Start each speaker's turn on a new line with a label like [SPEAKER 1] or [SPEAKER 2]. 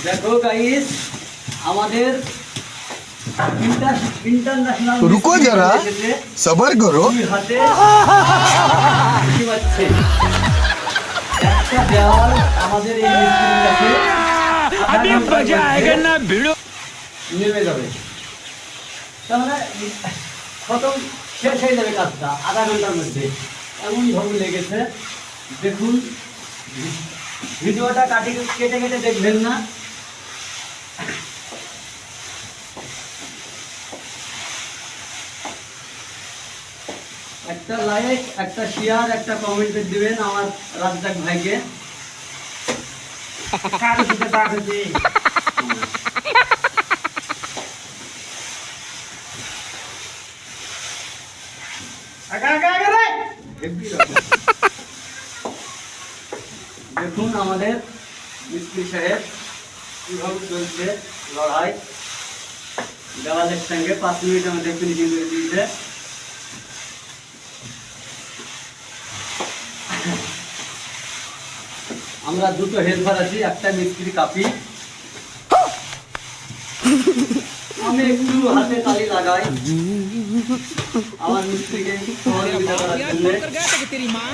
[SPEAKER 1] দেখো গাইস আমাদের इंटरनेशनल
[SPEAKER 2] रुको जरा सबर करो
[SPEAKER 1] হাতে কি হচ্ছে একটা দেওয়াল আমাদের এই মিস্ত্রির কাছে
[SPEAKER 3] अभी मजा आएगा ना भिड़ो
[SPEAKER 1] নেমে যাবে তার মানে খতম শেষ হয়ে যাবে কাজটা আধা ঘন্টার মধ্যে এমন ভাবে লেগেছে দেখুন ভিডিওটা কেটে কেটে দেখবেন না একটা লাইক একটা শেয়ার একটা কমেন্ট দিবেন আমার রাজ্জাক ভাইকে
[SPEAKER 3] काट दिया काट दे आगा आगा आगा रे
[SPEAKER 1] দেখুন আমাদের মিস্ত্রি সাহেব কিভাবে চলছে লড়াই দেওয়ালের সঙ্গে 5 মিনিটের মধ্যে ফিনিশিং করে দিয়েছে আমরা দুটো হেল্পার আছি একটা মিস্ত্রি কাপি আমি একটু হাতে তালি লাগাই আমার মিস্ত্রিকে সহযোগিতা করার জন্য
[SPEAKER 3] तेरी माँ